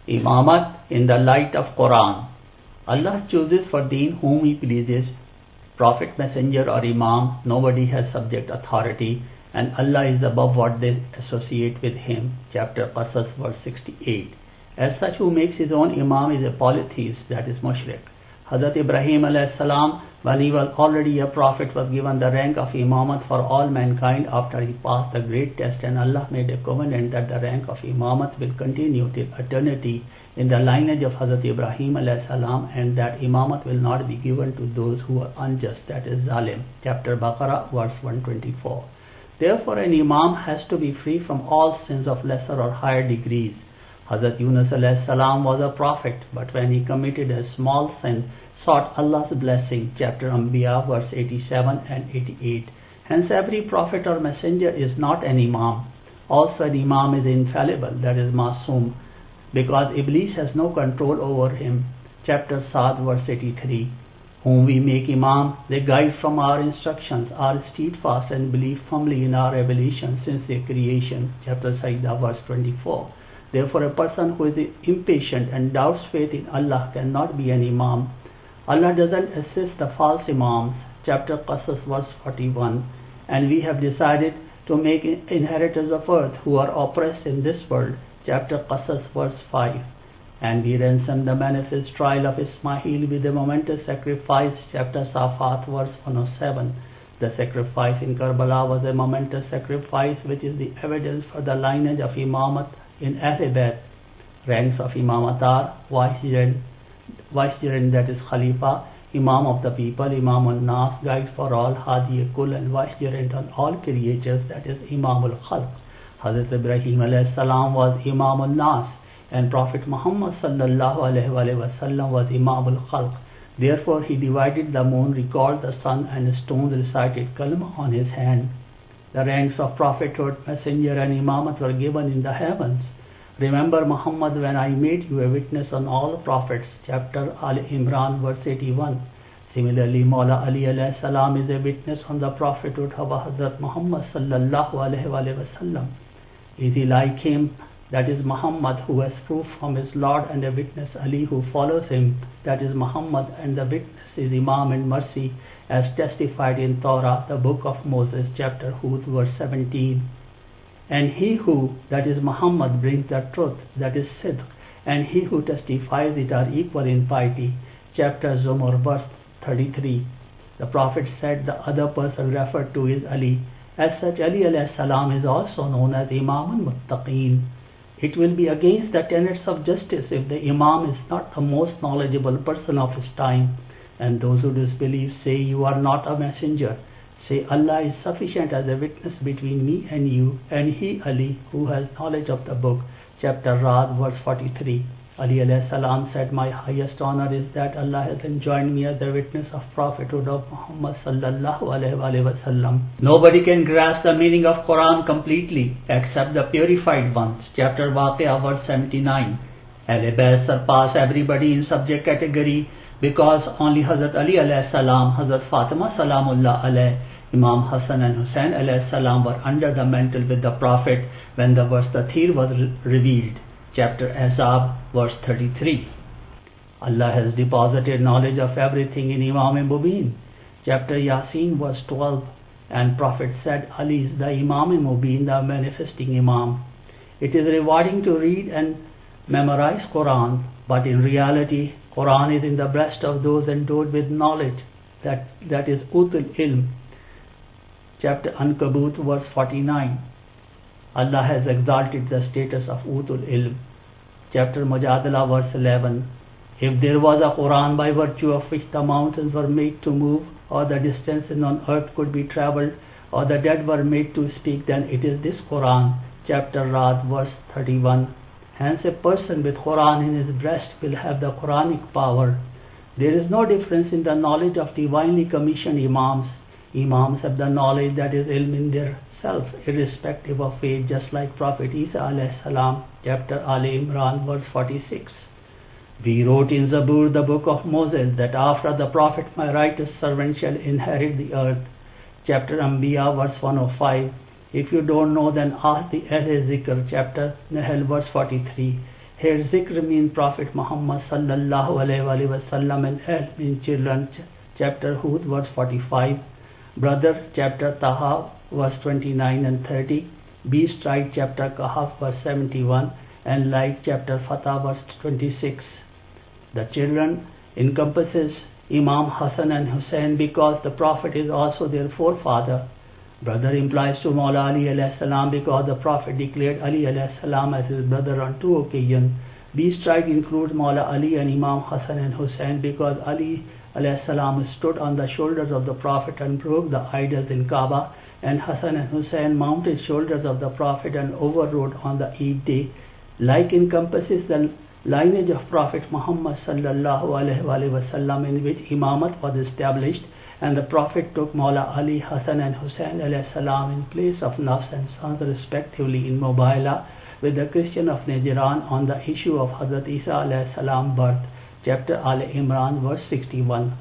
Imamat in the light of Quran. Allah chooses for deen whom He pleases. Prophet, messenger or imam, nobody has subject authority, and Allah is above what they associate with Him. Chapter Qasas, verse 68. As such, who makes his own imam is a polytheist, that is mushrik. Hazrat Ibrahim alayhi salam, when he was already a prophet, was given the rank of imamat for all mankind after he passed the great test, and Allah made a covenant that the rank of imamat will continue till eternity in the lineage of Hazrat Ibrahim alayhi salam, and that imamat will not be given to those who are unjust, that is zalim. Chapter Baqarah, verse 124. Therefore, an imam has to be free from all sins of lesser or higher degrees. Hazrat Yunus alayhi salam was a prophet, but when he committed a small sin, sought Allah's blessing. Chapter Anbiya, verse 87 and 88. Hence, every prophet or messenger is not an imam. Also, an imam is infallible, that is Masoom, because Iblis has no control over him. Chapter Saad, verse 83. Whom we make imam, they guide from our instructions, are steadfast and believe firmly in our revelation since their creation. Chapter Sajdah, verse 24. Therefore, a person who is impatient and doubts faith in Allah cannot be an imam. Allah doesn't assist the false imams. Chapter Qasas, verse 41. And we have decided to make inheritors of earth who are oppressed in this world. Chapter Qasas, verse 5. And we ransomed the manifest trial of Ismail with a momentous sacrifice. Chapter Safat, verse 107. The sacrifice in Karbala was a momentous sacrifice, which is the evidence for the lineage of imamat in Ahl Bayt. Ranks of imamat are Vicegerent, that is Khalifa, Imam of the people, Imam al-Nas, guide for all, Hadi Kul, and Vicegerent on all creatures, that is Imam al-Khalq. Hazrat Ibrahim alayhi salam was Imam al-Nas, and Prophet Muhammad sallallahu alayhi wa sallam was Imam al-Khalq. Therefore, he divided the moon, recalled the sun, and stones, recited kalma on his hand. The ranks of prophethood, messenger, and imamat were given in the heavens. Remember, Muhammad, when I made you a witness on all prophets. Chapter Al Imran, verse 81. Similarly, Mawla Ali alayhi salam is a witness on the prophethood of Hazrat Muhammad sallallahu alayhi wa sallam. Is he like him? That is Muhammad, who has proof from his Lord, and a witness Ali who follows him, that is Muhammad, and the witness is Imam and Mercy, as testified in Torah, the book of Moses, chapter Hud, verse 17. And he who, that is Muhammad, brings the truth, that is Sidq, and he who testifies it are equal in piety. Chapter Zumar, verse 33. The Prophet said the other person referred to is Ali. As such, Ali alayhi salam is also known as Imam al-Muttaqeen. It will be against the tenets of justice if the Imam is not the most knowledgeable person of his time. And those who disbelieve say, you are not a messenger. Say, Allah is sufficient as a witness between me and you, and he, Ali, who has knowledge of the book. Chapter Ra'd, verse 43. Ali alayhi salam said, my highest honor is that Allah has enjoined me as the witness of prophethood of Muhammad sallallahu alayhi wa sallam. Nobody can grasp the meaning of Quran completely except the purified ones. Chapter Waqi'ah, verse 79. Ahl Bayt surpass everybody in subject category because only Hazrat Ali alayhi salam, Hazrat Fatima salamullah alayhi, Imam Hassan and Hussain alayhi salam were under the mantle with the Prophet when the verse Tathir was revealed. Chapter Ahzab, verse 33. Allah has deposited knowledge of everything in Imam Mubin. Chapter Yasin, verse 12. And Prophet said, Ali is the Imam Mubin, the manifesting Imam. It is rewarding to read and memorize Quran, but in reality, Quran is in the breast of those endowed with knowledge, that is Utul Ilm. Chapter Ankabut, verse 49. Allah has exalted the status of Utul Ilm. Chapter Mujadala, verse 11. If there was a Quran by virtue of which the mountains were made to move, or the distances on earth could be travelled, or the dead were made to speak, then it is this Quran. Chapter Ra'd, verse 31. Hence, a person with Quran in his breast will have the Quranic power. There is no difference in the knowledge of divinely commissioned Imams. Imams have the knowledge that is ilm in their self, irrespective of faith, just like Prophet Isa alayhi salam. Chapter Al Imran, verse 46. We wrote in Zabur, the book of Moses, that after the Prophet my righteous servant shall inherit the earth. Chapter Anbiya, verse 105. If you don't know, then ask the Ahl Zikr. Chapter Nahl, verse 43. Here zikr means Prophet Muhammad sallallahu alaihi wasallam, and el means children. Chapter Hud verse 45, Brothers chapter Taha verse 29 and 30, Beast Right chapter Kahf verse 71, and Light chapter Fatah verse 26. The children encompasses Imam Hassan and Hussein because the Prophet is also their forefather. Brother implies to Mawla Ali alayhi salam because the Prophet declared Ali alayhi salam as his brother on 2 occasions. Beast Right includes Mawla Ali and Imam Hassan and Hussein because Ali alayhi salam stood on the shoulders of the Prophet and broke the idols in Kaaba, and Hassan and Hussein mounted shoulders of the Prophet and overrode on the Eid day. Like encompasses the lineage of Prophet Muhammad sallallahu alaihi wasallam, in which Imamat was established, and the Prophet took Mawla Ali, Hassan and Hussein alayhi salam in place of Nafs and sons respectively in Mubayla with the Christian of Najran on the issue of Hazrat Isa alayhi salam birth. Chapter Al Imran verse 61.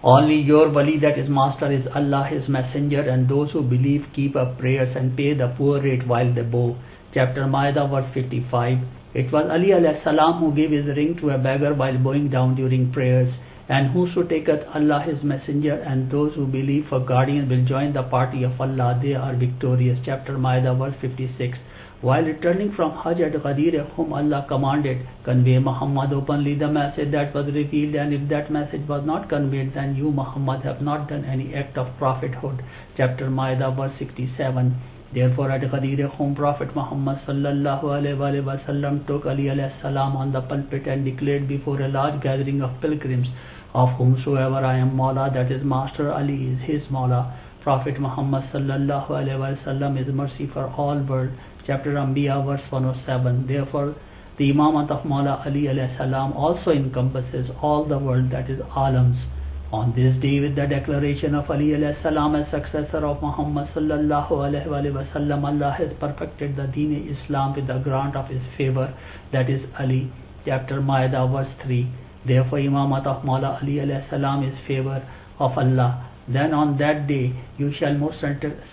Only your wali, that is master, is Allah, his messenger, and those who believe keep up prayers and pay the poor rate while they bow. Chapter Ma'idah verse 55. It was Ali alayhi salam who gave his ring to a beggar while bowing down during prayers. And whoso taketh Allah his messenger and those who believe for guardian will join the party of Allah, they are victorious. Chapter Ma'idah verse 56. While returning from Hajj at Ghadir, whom Allah commanded, convey Muhammad openly the message that was revealed, and if that message was not conveyed, then you Muhammad have not done any act of prophethood. Chapter Ma'idah verse 67. Therefore at Ghadir, whom Prophet Muhammad sallallahu alaihi wasallam took Ali alayhi salam on the pulpit and declared before a large gathering of pilgrims, of whomsoever I am Mawla, that is Master Ali is his Mawla. Prophet Muhammad sallallahu alaihi wasallam is mercy for all world. Chapter Anbiya verse 107. Therefore the Imamat of Mawla Ali alayhi salam also encompasses all the world, that is Alams. On this day, with the declaration of Ali alayhi salam as successor of Muhammad sallallahu alaihi wasallam, Allah has perfected the Deen Islam with the grant of his favor, that is Ali. Chapter Ma'idah verse 3. Therefore Imamat of Mawla Ali alayhi salam is favor of Allah. Then on that day you shall most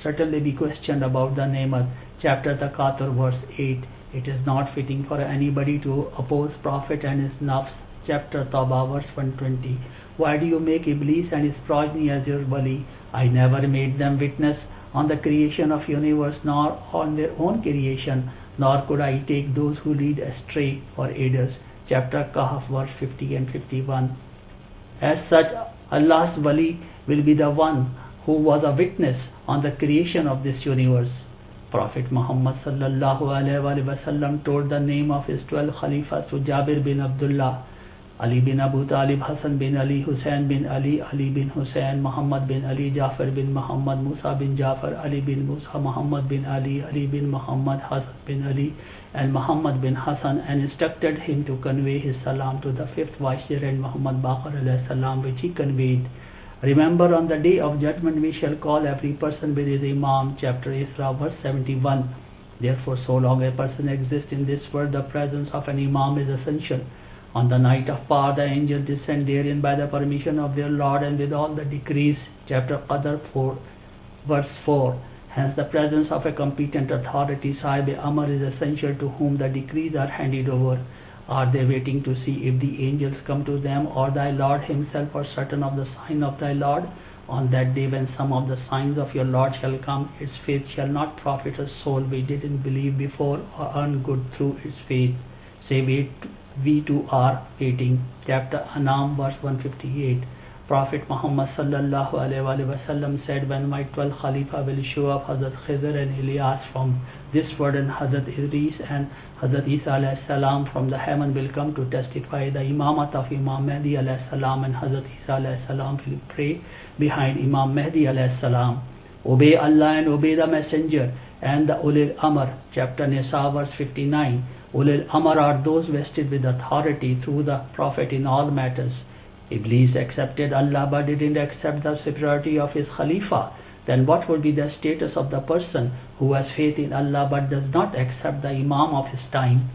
certainly be questioned about the Nemat. Chapter Takatur verse 8. It is not fitting for anybody to oppose Prophet and his nafs. Chapter Tawbah verse 120. Why do you make Iblis and his progeny as your wali? I never made them witness on the creation of universe, nor on their own creation, nor could I take those who lead astray for aiders. Chapter Kahf verse 50 and 51. As such, Allah's wali will be the one who was a witness on the creation of this universe. Prophet Muhammad sallallahu alaihi wasallam told the name of his 12 Khalifas to Jabir bin Abdullah, Ali bin Abu Talib, Hassan bin Ali, Hussein bin Ali, Ali bin Hussein, Muhammad bin Ali, Jafar bin Muhammad, Musa bin Jafar, Ali bin Musa, Muhammad bin Ali, Ali bin Muhammad, Hassan bin Ali, and Muhammad bin Hassan, and instructed him to convey his salam to the 5th Vicegerent Muhammad Baqir alayhi salam, which he conveyed. Remember, on the day of judgment we shall call every person with his Imam. Chapter Isra verse 71. Therefore, so long a person exists in this world, the presence of an Imam is essential. On the night of power, the angels descend therein by the permission of their Lord and with all the decrees. Chapter Qadr 4 verse 4. Hence the presence of a competent authority, Sahib-e-Amr, is essential, to whom the decrees are handed over. Are they waiting to see if the angels come to them, or thy Lord himself, or certain of the sign of thy Lord? On that day when some of the signs of your Lord shall come, its faith shall not profit a soul which didn't believe before or earn good through its faith. Say, we too are waiting. Chapter Anam verse 158. Prophet Muhammad sallallahu alaihi wasallam said, when my 12 Khalifa will show up, Hazrat Khidr and Ilyas from this world, and Hazrat Idris and Hazrat Isa alayhi salam from the heaven will come to testify the Imamat of Imam Mahdi alayhi salam, and Hazrat Isa alayhi salam will pray behind Imam Mahdi alayhi salam. Obey Allah and obey the Messenger and the Ulil Amr. Chapter Nisa verse 59. Ulil Amr are those vested with authority through the Prophet in all matters. Iblis accepted Allah but didn't accept the superiority of his Khalifa. Then what would be the status of the person who has faith in Allah but does not accept the Imam of his time?